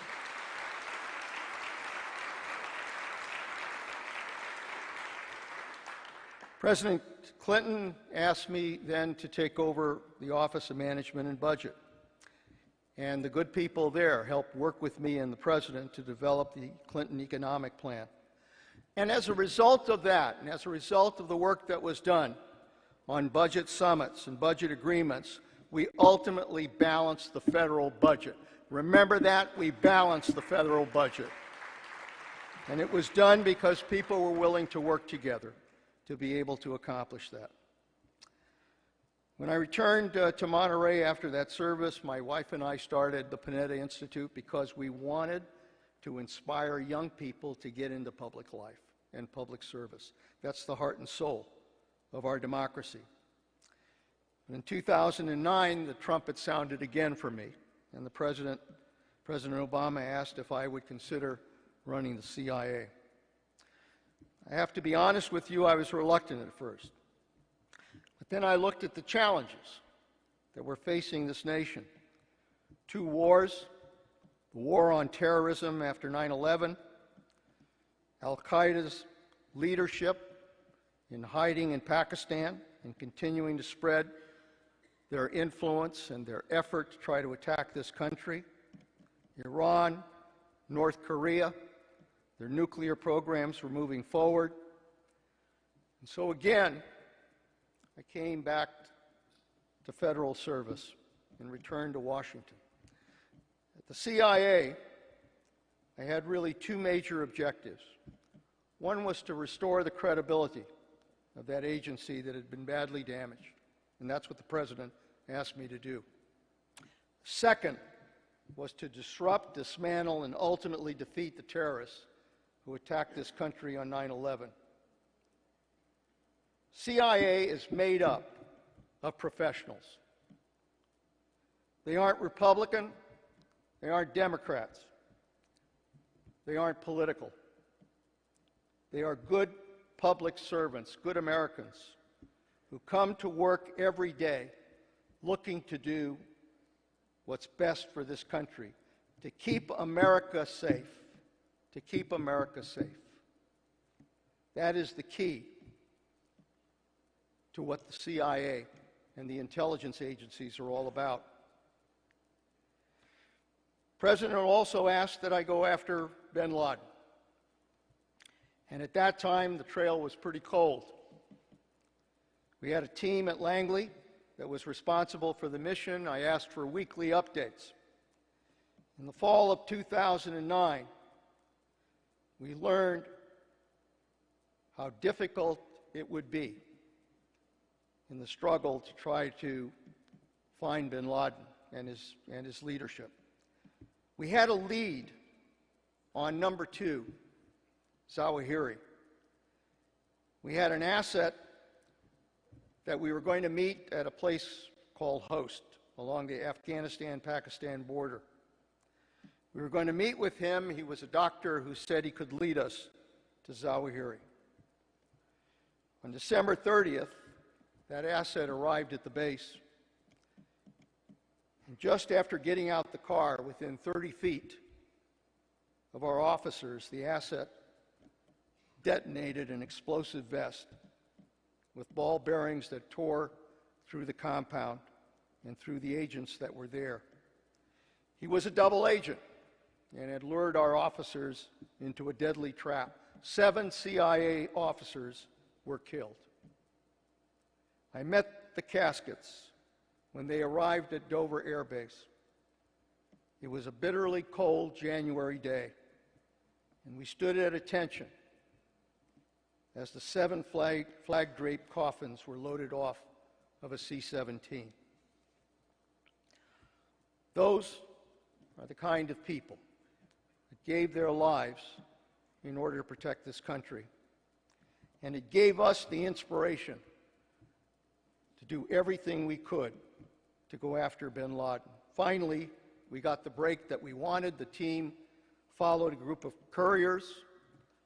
President Clinton asked me then to take over the Office of Management and Budget. And the good people there helped work with me and the President to develop the Clinton Economic Plan. And as a result of that, and as a result of the work that was done on budget summits and budget agreements, we ultimately balanced the federal budget. Remember that? We balanced the federal budget. And it was done because people were willing to work together to be able to accomplish that. When I returned to Monterey after that service, my wife and I started the Panetta Institute because we wanted to inspire young people to get into public life and public service. That's the heart and soul of our democracy. In 2009, the trumpet sounded again for me, and President Obama asked if I would consider running the CIA. I have to be honest with you, I was reluctant at first. But then I looked at the challenges that were facing this nation. 2 wars, the war on terrorism after 9/11, Al-Qaeda's leadership in hiding in Pakistan and continuing to spread their influence and their effort to try to attack this country, Iran, North Korea, their nuclear programs were moving forward. And so again, I came back to federal service and returned to Washington. At the CIA, I had really 2 major objectives. One was to restore the credibility of that agency that had been badly damaged, and that's what the President asked me to do. Second was to disrupt, dismantle, and ultimately defeat the terrorists who attacked this country on 9/11. CIA is made up of professionals. They aren't Republican, they aren't Democrats, they aren't political. They are good public servants, good Americans, who come to work every day looking to do what's best for this country, to keep America safe, to keep America safe. That is the key to what the CIA and the intelligence agencies are all about. The President also asked that I go after bin Laden. And at that time, the trail was pretty cold. We had a team at Langley that was responsible for the mission. I asked for weekly updates. In the fall of 2009, we learned how difficult it would be in the struggle to try to find bin Laden and his leadership. We had a lead on number 2, Zawahiri. We had an asset that we were going to meet at a place called Host along the Afghanistan-Pakistan border. We were going to meet with him. He was a doctor who said he could lead us to Zawahiri. On December 30th, that asset arrived at the base. And just after getting out the car, within 30 feet of our officers, the asset detonated an explosive vest with ball bearings that tore through the compound and through the agents that were there. He was a double agent and had lured our officers into a deadly trap. 7 CIA officers were killed. I met the caskets when they arrived at Dover Air Base. It was a bitterly cold January day, and we stood at attention as the 7 flag-draped coffins were loaded off of a C-17. Those are the kind of people that gave their lives in order to protect this country. And it gave us the inspiration to do everything we could to go after bin Laden. Finally, we got the break that we wanted. The team followed a group of couriers.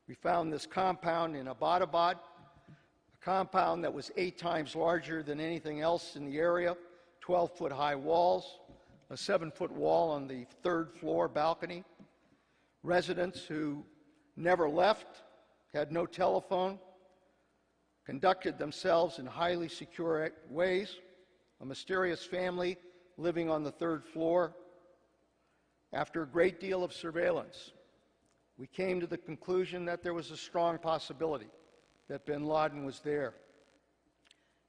We found this compound in Abbottabad, a compound that was 8 times larger than anything else in the area, 12-foot high walls, a 7-foot wall on the 3rd floor balcony. Residents who never left, had no telephone, conducted themselves in highly secure ways. A mysterious family living on the 3rd floor. After a great deal of surveillance, we came to the conclusion that there was a strong possibility that bin Laden was there.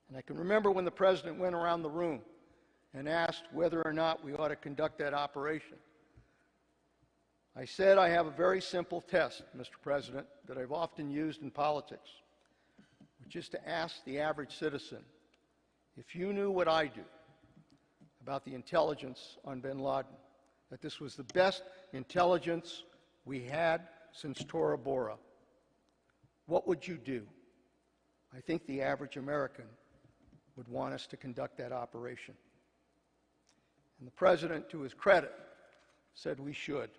And I can remember when the president went around the room and asked whether or not we ought to conduct that operation. I said, I have a very simple test, Mr. President, that I've often used in politics, which is to ask the average citizen, if you knew what I do about the intelligence on bin Laden, that this was the best intelligence we had since Tora Bora, what would you do? I think the average American would want us to conduct that operation. And the president, to his credit, said we should.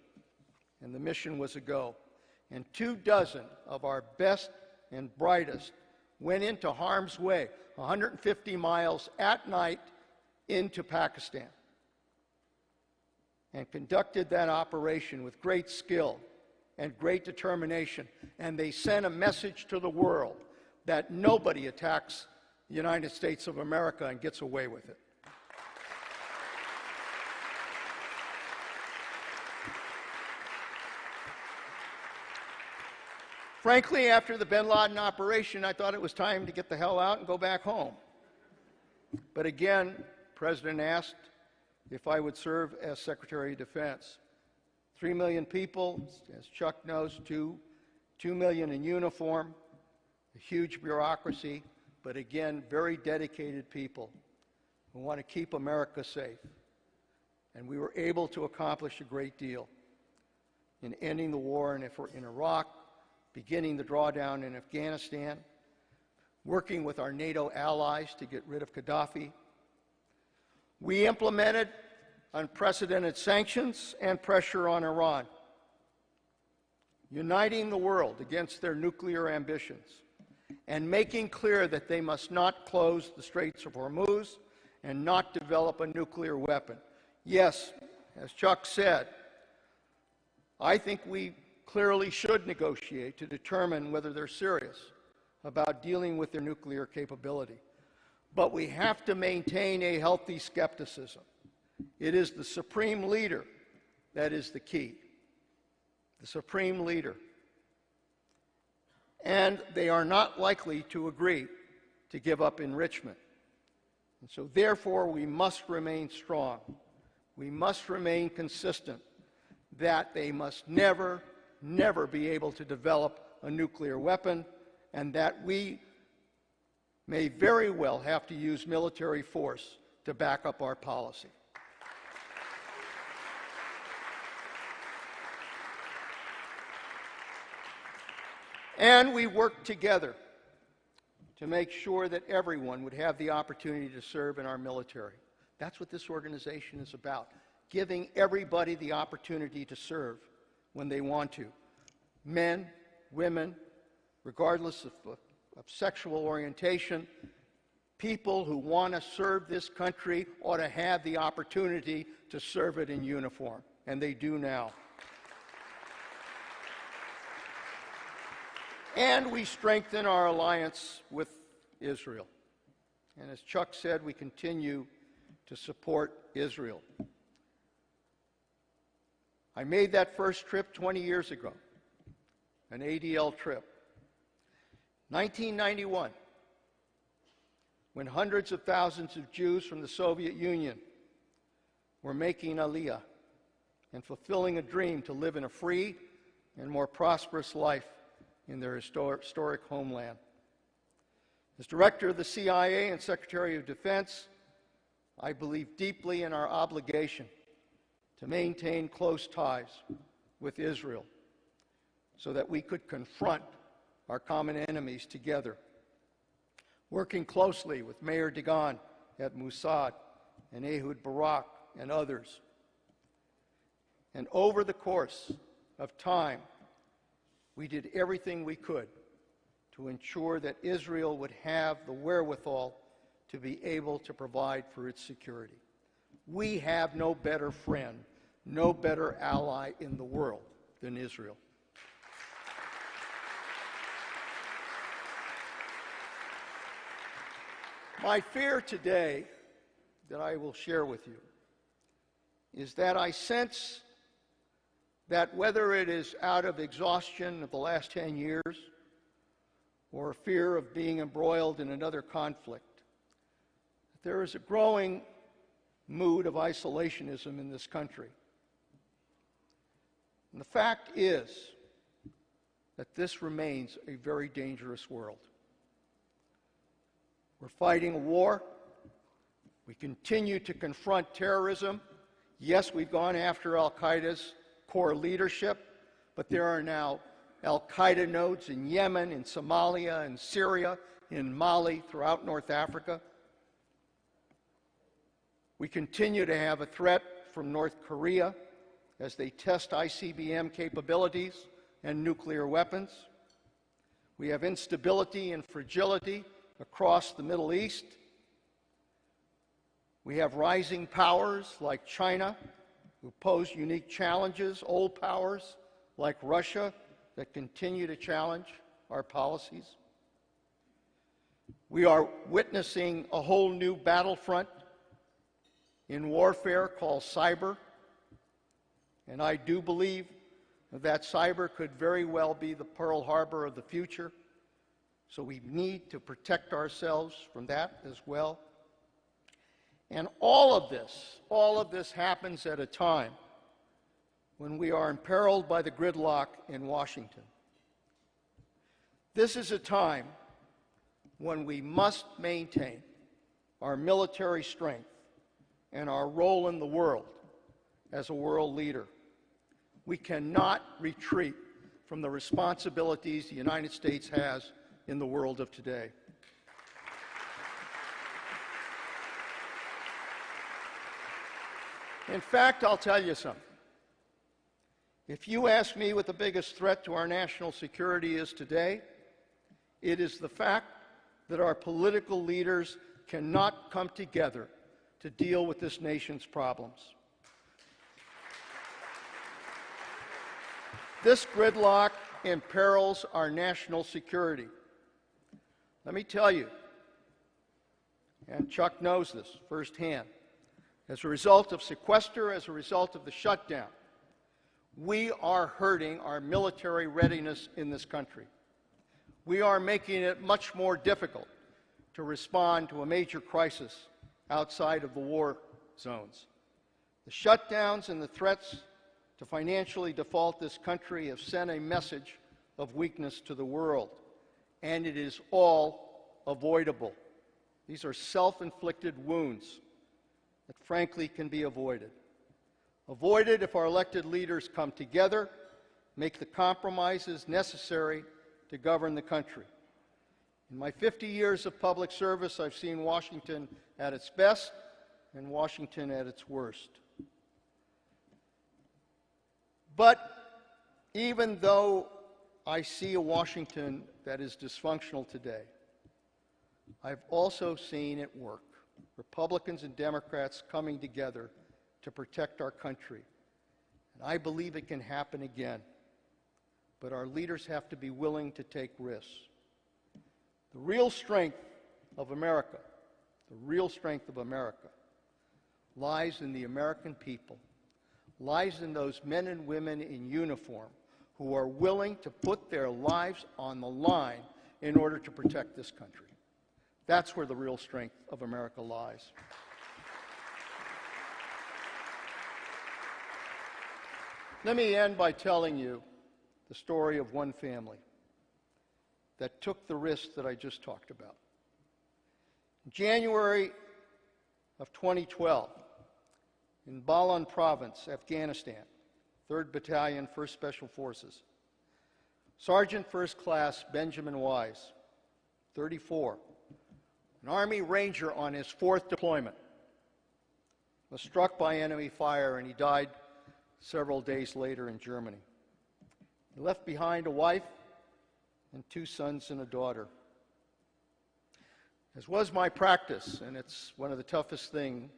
And the mission was a go. And 24 of our best and brightest went into harm's way, 150 miles at night into Pakistan, and conducted that operation with great skill and great determination. And they sent a message to the world that nobody attacks the United States of America and gets away with it. Frankly, after the bin Laden operation, I thought it was time to get the hell out and go back home. But again, the President asked if I would serve as Secretary of Defense. 3 million people, as Chuck knows, 2 million in uniform, a huge bureaucracy, but again, very dedicated people who want to keep America safe. And we were able to accomplish a great deal in ending the war in Iraq, beginning the drawdown in Afghanistan, working with our NATO allies to get rid of Gaddafi. We implemented unprecedented sanctions and pressure on Iran, uniting the world against their nuclear ambitions and making clear that they must not close the Straits of Hormuz and not develop a nuclear weapon. Yes, as Chuck said, I think we clearly should negotiate to determine whether they're serious about dealing with their nuclear capability. But we have to maintain a healthy skepticism. It is the supreme leader that is the key. The supreme leader. And they are not likely to agree to give up enrichment. And so therefore we must remain strong. We must remain consistent that they must never be able to develop a nuclear weapon, and that we may very well have to use military force to back up our policy. And we worked together to make sure that everyone would have the opportunity to serve in our military. That's what this organization is about, giving everybody the opportunity to serve when they want to. Men, women, regardless of sexual orientation, people who want to serve this country ought to have the opportunity to serve it in uniform, and they do now. And we strengthen our alliance with Israel. And as Chuck said, we continue to support Israel. I made that first trip 20 years ago, an ADL trip. 1991, when hundreds of thousands of Jews from the Soviet Union were making Aliyah and fulfilling a dream to live in a free and more prosperous life in their historic homeland. As Director of the CIA and Secretary of Defense, I believe deeply in our obligation to maintain close ties with Israel so that we could confront our common enemies together, working closely with Mayor Dagan at Mossad and Ehud Barak and others. And over the course of time, we did everything we could to ensure that Israel would have the wherewithal to be able to provide for its security. We have no better friend, no better ally in the world than Israel. My fear today that I will share with you is that I sense that whether it is out of exhaustion of the last 10 years or fear of being embroiled in another conflict, there is a growing mood of isolationism in this country. And the fact is that this remains a very dangerous world. We're fighting a war. We continue to confront terrorism. Yes, we've gone after al-Qaeda's core leadership, but there are now al-Qaeda nodes in Yemen, in Somalia, in Syria, in Mali, throughout North Africa. We continue to have a threat from North Korea as they test ICBM capabilities and nuclear weapons. We have instability and fragility across the Middle East. We have rising powers like China, who pose unique challenges, old powers like Russia that continue to challenge our policies. We are witnessing a whole new battlefront in warfare called cyber, and I do believe that cyber could very well be the Pearl Harbor of the future, so we need to protect ourselves from that as well. And all of this happens at a time when we are imperiled by the gridlock in Washington. This is a time when we must maintain our military strength and our role in the world as a world leader. We cannot retreat from the responsibilities the United States has in the world of today. In fact, I'll tell you something. If you ask me what the biggest threat to our national security is today, it is the fact that our political leaders cannot come together to deal with this nation's problems. This gridlock imperils our national security. Let me tell you, and Chuck knows this firsthand, as a result of sequester, as a result of the shutdown, we are hurting our military readiness in this country. We are making it much more difficult to respond to a major crisis outside of the war zones. The shutdowns and the threats to financially default this country have sent a message of weakness to the world, and it is all avoidable. These are self-inflicted wounds that frankly can be avoided. Avoided if our elected leaders come together, make the compromises necessary to govern the country. In my 50 years of public service, I've seen Washington at its best and Washington at its worst. But even though I see a Washington that is dysfunctional today, I've also seen it work. Republicans and Democrats coming together to protect our country. And I believe it can happen again. But our leaders have to be willing to take risks. The real strength of America, lies in the American people, lies in those men and women in uniform who are willing to put their lives on the line in order to protect this country. That's where the real strength of America lies. Let me end by telling you the story of one family that took the risk that I just talked about. In January of 2012, in Balan province, Afghanistan, 3rd Battalion, 1st Special Forces. Sergeant First Class Benjamin Wise, 34, an Army Ranger on his 4th deployment, was struck by enemy fire and he died several days later in Germany. He left behind a wife and 2 sons and a daughter. As was my practice, and it's one of the toughest things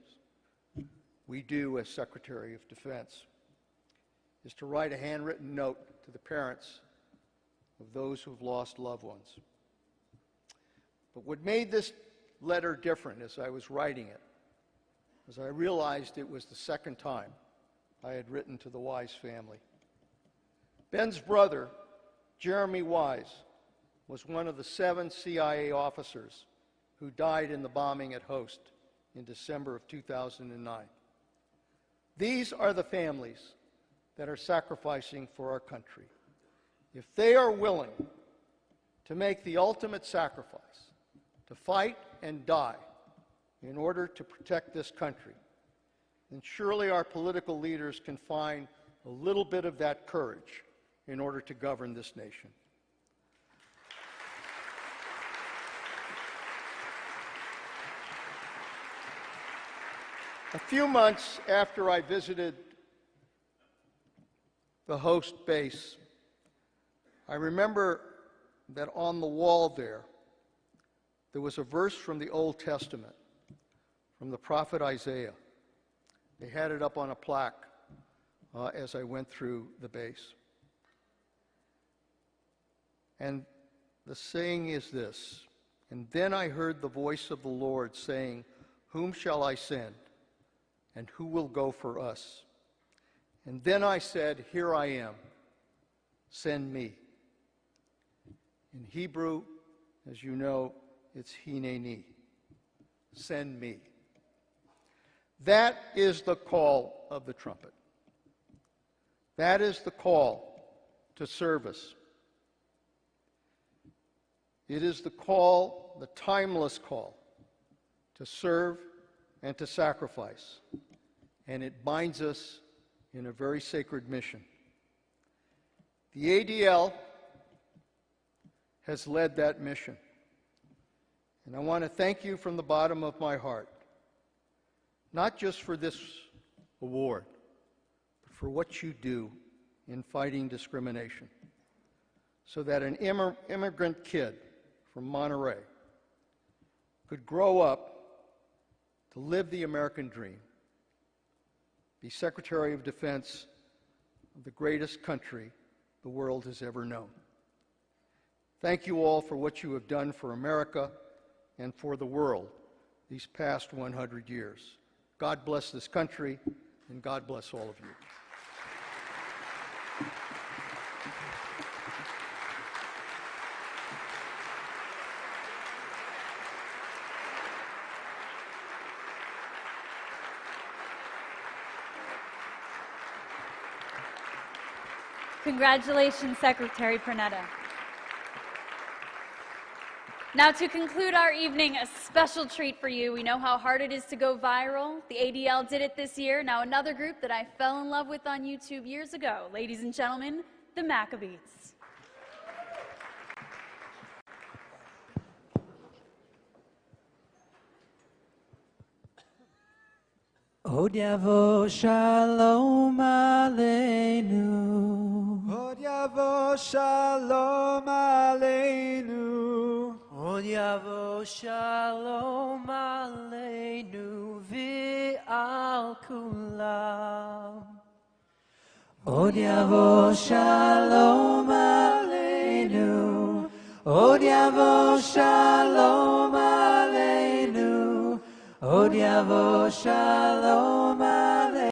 we do as Secretary of Defense, is to write a handwritten note to the parents of those who've lost loved ones. But what made this letter different as I was writing it was I realized it was the 2nd time I had written to the Wise family. Ben's brother, Jeremy Wise, was one of the 7 CIA officers who died in the bombing at Host in December of 2009. These are the families that are sacrificing for our country. If they are willing to make the ultimate sacrifice, to fight and die in order to protect this country, then surely our political leaders can find a little bit of that courage in order to govern this nation. A few months after I visited the Host base, I remember that on the wall there was a verse from the Old Testament, from the prophet Isaiah. They had it up on a plaque as I went through the base. And the saying is this: "And then I heard the voice of the Lord saying, 'Whom shall I send? And who will go for us?' And then I said, 'Here I am, send me.'" In Hebrew, as you know, it's hineni, send me. That is the call of the trumpet. That is the call to service. It is the call, the timeless call, to serve and to sacrifice. And it binds us in a very sacred mission. The ADL has led that mission. And I want to thank you from the bottom of my heart, not just for this award, but for what you do in fighting discrimination, so that an immigrant kid from Monterey could grow up to live the American dream, be Secretary of Defense of the greatest country the world has ever known. Thank you all for what you have done for America and for the world these past 100 years. God bless this country, and God bless all of you. Congratulations, Secretary Pernetta. Now, to conclude our evening, a special treat for you. We know how hard it is to go viral. The ADL did it this year. Now, another group that I fell in love with on YouTube years ago. Ladies and gentlemen, the Maccabees. Od yavo shalom aleinu. Od yavo shalom aleinu. Od yavo shalom aleinu v'al kulam. Od yavo shalom aleinu. Od yavo shalom aleinu. Od yavo shalom aleinu.